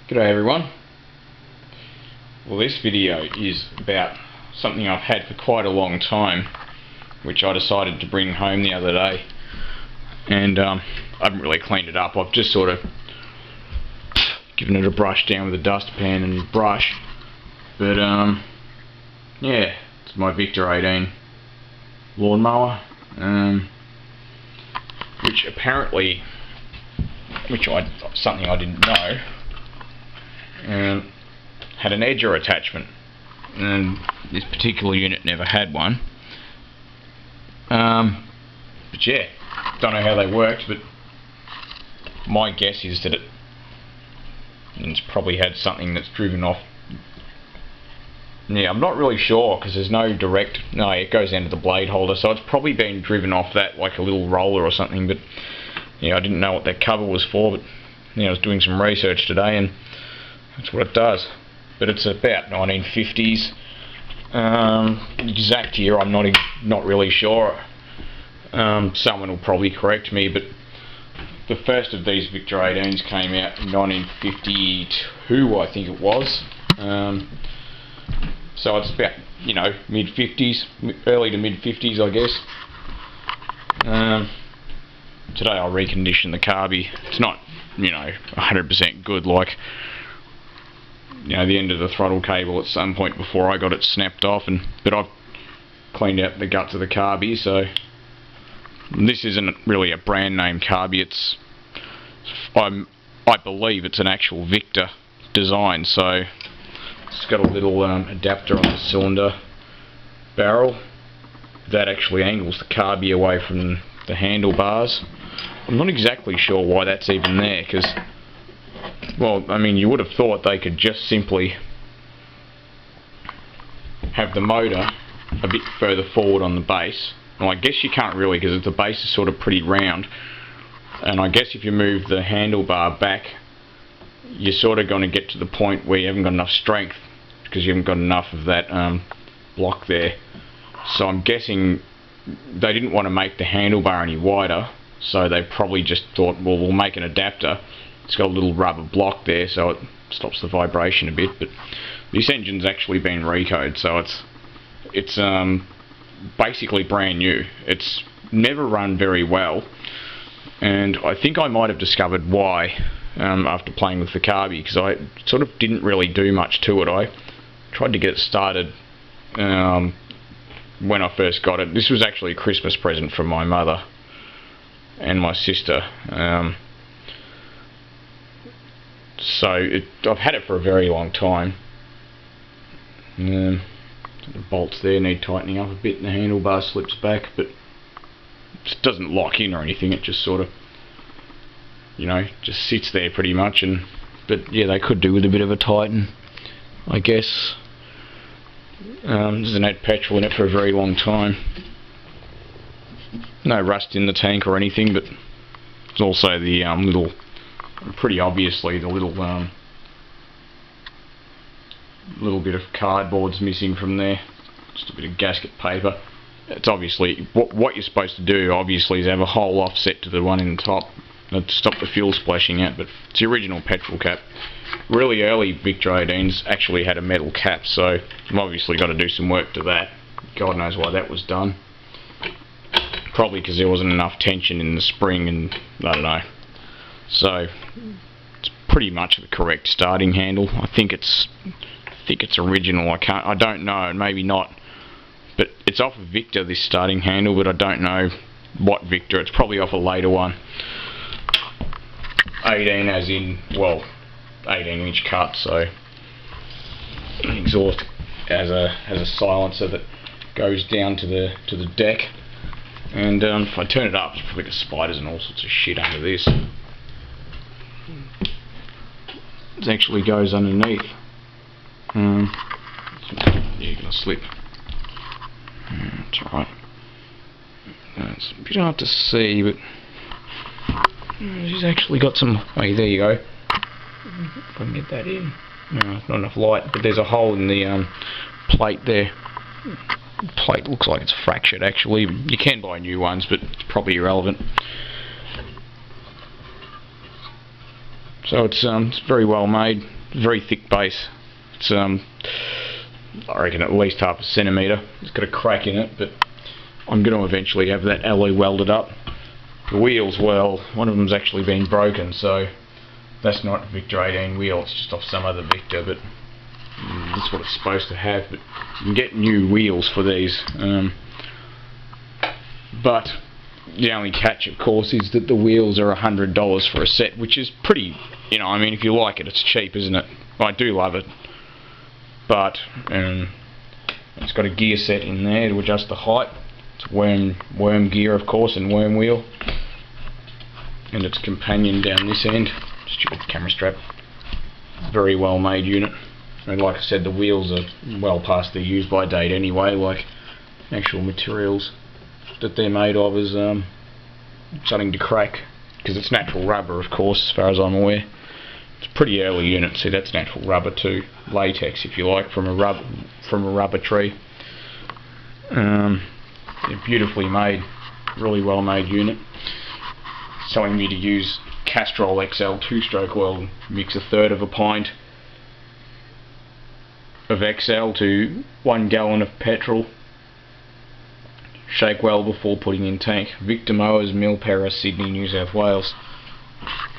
G'day everyone. Well, this video is about something I've had for quite a long time, which I decided to bring home the other day, and I haven't really cleaned it up. I've just sort of given it a brush down with a dustpan and brush, but yeah, it's my Victa 18 lawnmower, which apparently, something I didn't know, had an edger attachment, and this particular unit never had one. But yeah, don't know how they worked, but my guess is that it's probably had something that's driven off. Yeah, I'm not really sure because there's no direct. No, it goes into the blade holder, so it's probably been driven off that, like a little roller or something. But yeah, I didn't know what that cover was for. But yeah, I was doing some research today, and that's what it does. But it's about 1950's. Exact year I'm not really sure. Someone will probably correct me, but the first of these Victa 18s came out in 1952, I think it was. So it's about, mid-50s, early to mid-50s, I guess. Today I'll recondition the carby. It's not, 100% good, like, the end of the throttle cable at some point before I got it snapped off, but I've cleaned out the guts of the carby, so this isn't really a brand name carby. I believe it's an actual Victa design, so it's got a little adapter on the cylinder barrel that actually angles the carby away from the handlebars. I'm not exactly sure why that's even there, because, well, I mean, you would have thought they could just simply have the motor a bit further forward on the base. Well, I guess you can't really, because the base is sort of pretty round, and I guess if you move the handlebar back, you're sort of going to get to the point where you haven't got enough strength, because you haven't got enough of that block there. So I'm guessing they didn't want to make the handlebar any wider, so they probably just thought, well, we'll make an adapter. It's got a little rubber block there, so it stops the vibration a bit. But this engine's actually been recoed, so it's basically brand new. It's never run very well, and I think I might have discovered why after playing with the carby, because I sort of didn't really do much to it. I tried to get it started when I first got it. This was actually a Christmas present from my mother and my sister. So I've had it for a very long time. The bolts there need tightening up a bit, and the handlebar slips back, but it doesn't lock in or anything. It just sort of, just sits there pretty much. But yeah, they could do with a bit of a tighten, I guess. Hasn't had petrol in it for a very long time. No rust in the tank or anything, but it's also the pretty obviously the little bit of cardboard's missing from there. Just a bit of gasket paper. It's obviously what you're supposed to do. Obviously, is have a hole offset to the one in the top to stop the fuel splashing out. But it's the original petrol cap. Really early Victa 18s actually had a metal cap, so I've obviously got to do some work to that. God knows why that was done. Probably because there wasn't enough tension in the spring, and I don't know. So it's pretty much the correct starting handle. I think it's original. I don't know, maybe not. But it's off of Victa, this starting handle, but I don't know what Victa. It's probably off a later one. 18 as in, well, 18-inch cut, so exhaust has a silencer that goes down to the deck, and if I turn it up, there's probably got spiders and all sorts of shit under this. It actually goes underneath. You're gonna slip. It's alright. It's a bit hard to see, but she's actually got some. Oh, there you go. If I can get that in. No, not enough light, but there's a hole in the plate there. The plate looks like it's fractured actually. You can buy new ones, but it's probably irrelevant. So it's very well made. very thick base. It's I reckon at least half a centimetre. It's got a crack in it, but I'm going to eventually have that alloy welded up. The wheels, well, one of them's actually been broken, so that's not a Victa 18 wheel, it's just off some other Victa, but that's what it's supposed to have. But you can get new wheels for these, but the only catch, of course, is that the wheels are $100 for a set, which is pretty, you know, I mean, if you like it, it's cheap, isn't it? I do love it, but it's got a gear set in there to adjust the height. It's worm gear, of course, and worm wheel, and its companion down this end. Stupid camera strap. Very well made unit. And like I said, the wheels are well past their use by date anyway. Like, actual materials that they're made of is starting to crack, because it's natural rubber, of course, as far as I'm aware. It's a pretty early unit. See, that's natural rubber too, latex, if you like, from a rubber tree. They're beautifully made, really well made unit. It's telling me to use Castrol XL 2-stroke oil, mix 1/3 of a pint of XL to 1 gallon of petrol. Shake well before putting in tank. Victa Mowers, Milpera, Sydney, New South Wales.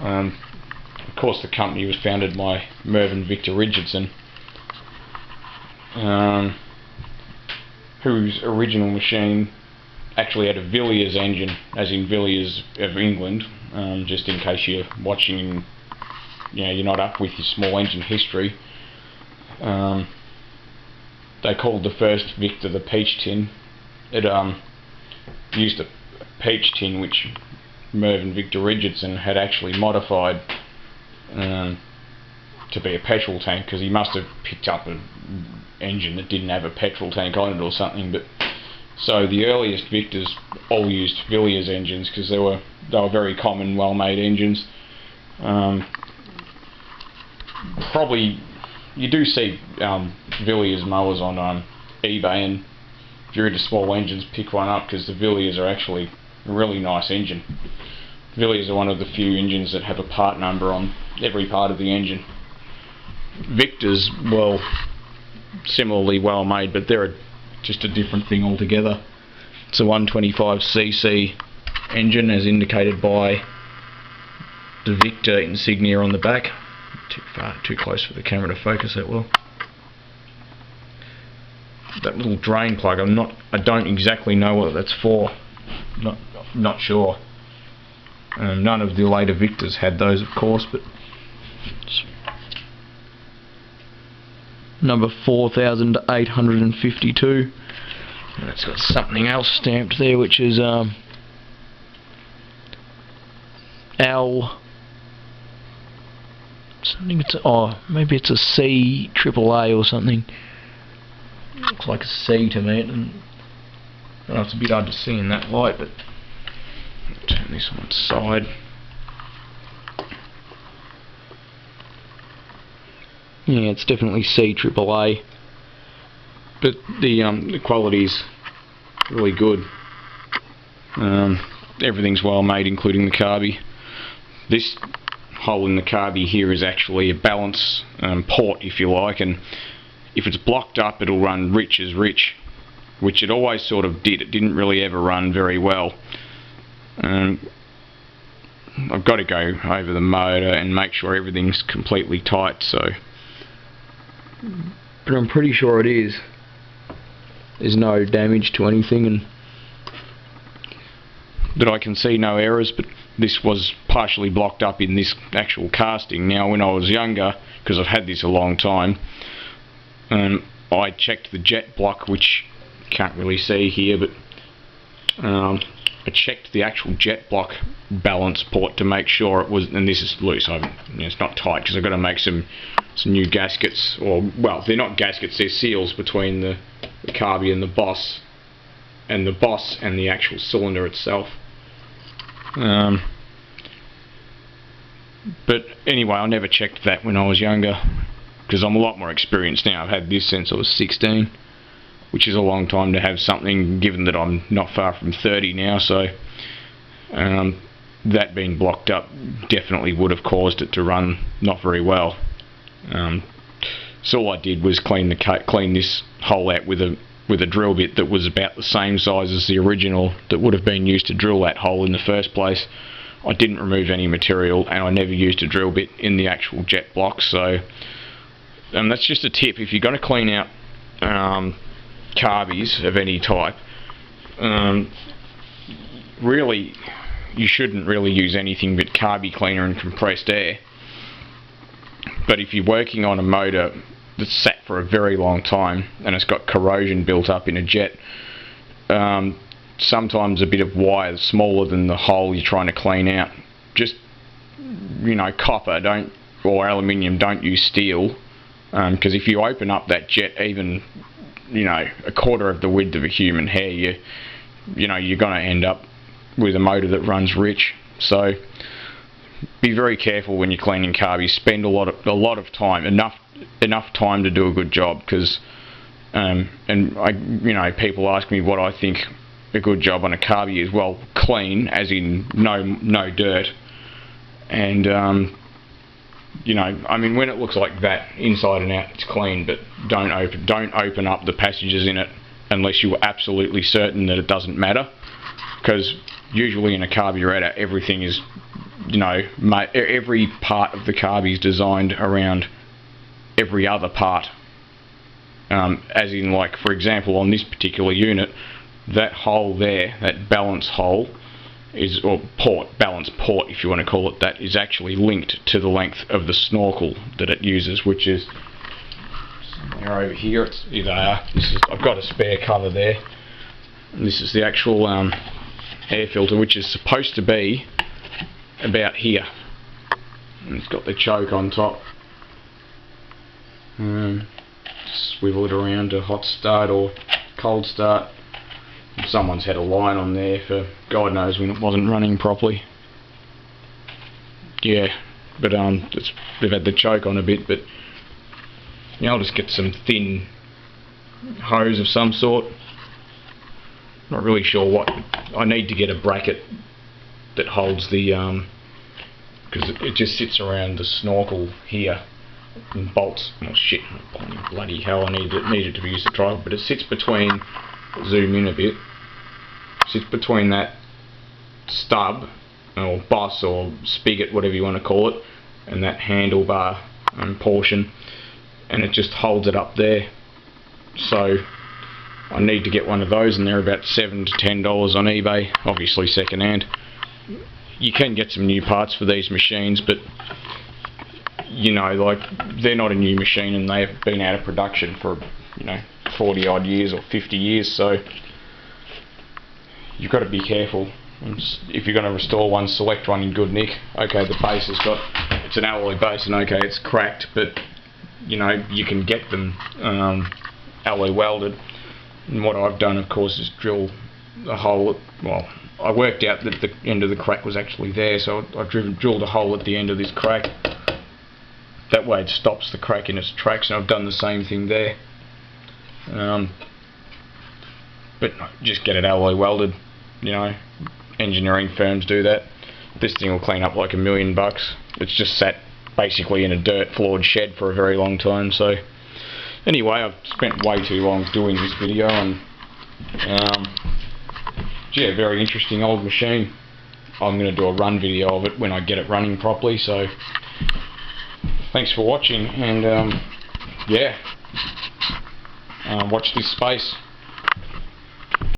Of course, the company was founded by Mervyn Victor Richardson, whose original machine actually had a Villiers engine, as in Villiers of England. Just in case you're watching and you're not up with your small engine history. They called the first Victa the Peach Tin. It used a peach tin which Mervyn Victor Richardson had actually modified to be a petrol tank, because he must have picked up an engine that didn't have a petrol tank on it or something. But so the earliest Victas all used Villiers engines, because they were very common, well-made engines. Probably you do see Villiers mowers on eBay, and if you're into small engines, pick one up, because the Villiers are actually a really nice engine. Villiers are one of the few engines that have a part number on every part of the engine. Victas, well, similarly well made, but they're just a different thing altogether. It's a 125cc engine, as indicated by the Victa insignia on the back. Too close for the camera to focus that well. That little drain plug, I don't exactly know what that's for. Not sure. None of the later Victas had those, of course, but number 4852. And it's got something else stamped there, which is L something. Maybe it's a C AAA or something. Looks like a C to me. And I know it's a bit hard to see in that light, but turn this on its side. Yeah, it's definitely C AAA, but the quality's really good. Everything's well made, including the carby. This hole in the carby here is actually a balance port, if you like, and if it's blocked up, it'll run rich as rich, which it always sort of did. It didn't really ever run very well. I've got to go over the motor and make sure everything's completely tight, but I'm pretty sure it is. There's no damage to anything, and that I can see no errors, but this was partially blocked up in this actual casting. Now, when I was younger, because I've had this a long time, I checked the jet block, which you can't really see here, but I checked the actual jet block balance port to make sure it was, and this is loose, it's not tight, because I've got to make some new gaskets, or, well, they're not gaskets, they're seals between the carby and the boss, and the actual cylinder itself. But anyway, I never checked that when I was younger, because I'm a lot more experienced now. I've had this since I was 16, which is a long time to have something, given that I'm not far from 30 now, so that being blocked up definitely would have caused it to run not very well. So all I did was clean this hole out with a drill bit that was about the same size as the original that would have been used to drill that hole in the first place. I didn't remove any material, and I never used a drill bit in the actual jet block. So that's just a tip. If you're going to clean out carbies of any type, really you shouldn't really use anything but carby cleaner and compressed air. But if you're working on a motor that's sat for a very long time and it's got corrosion built up in a jet, sometimes a bit of wire smaller than the hole you're trying to clean out, just, you know, copper, or aluminium, don't use steel, because if you open up that jet even, you know, a quarter of the width of a human hair, you know, you're going to end up with a motor that runs rich. So be very careful when you're cleaning carbies. Spend a lot of time, enough time to do a good job, because you know, people ask me what I think a good job on a carbie is. Well, clean, as in no dirt, and you know, I mean, when it looks like that inside and out, it's clean. But don't open up the passages in it unless you are absolutely certain that it doesn't matter, because usually in a carburetor everything is, you know, every part of the carby is designed around every other part. As in, like, for example, on this particular unit, that hole there, that balance hole, or balance port if you want to call it that, is actually linked to the length of the snorkel that it uses, which is somewhere over here. Here they are. I've got a spare cover there. And this is the actual air filter, which is supposed to be about here. And it's got the choke on top. Swivel it around to hot start or cold start. Someone's had a line on there for God knows when it wasn't running properly. Yeah, but they've had the choke on a bit, but you know, I'll just get some thin hose of some sort. Not really sure what. I need to get a bracket that holds the because it just sits around the snorkel here and bolts. Oh shit! Bloody hell! I needed to use the tripod, but it sits between. Zoom in a bit. Sits between that stub or boss or spigot, whatever you want to call it, and that handlebar portion, and it just holds it up there. So I need to get one of those, and they're about $7 to $10 on eBay, obviously second hand. You can get some new parts for these machines, but you know, like, they're not a new machine and they've been out of production for, you know, 40 odd years or 50 years, so you've got to be careful. If you're going to restore one, select one in good nick. Okay, the base it's an alloy base, and okay, it's cracked, but you know, you can get them alloy welded. And what I've done, of course, is drill a hole. Well, I worked out that the end of the crack was actually there, so I drilled a hole at the end of this crack. That way it stops the crack in its tracks, and I've done the same thing there. But just get it alloy welded, you know, engineering firms do that. This thing will clean up like $1 million. It's just sat basically in a dirt floored shed for a very long time. So anyway, I've spent way too long doing this video, and yeah, very interesting old machine. I'm going to do a run video of it when I get it running properly. So thanks for watching, and yeah, watch this space.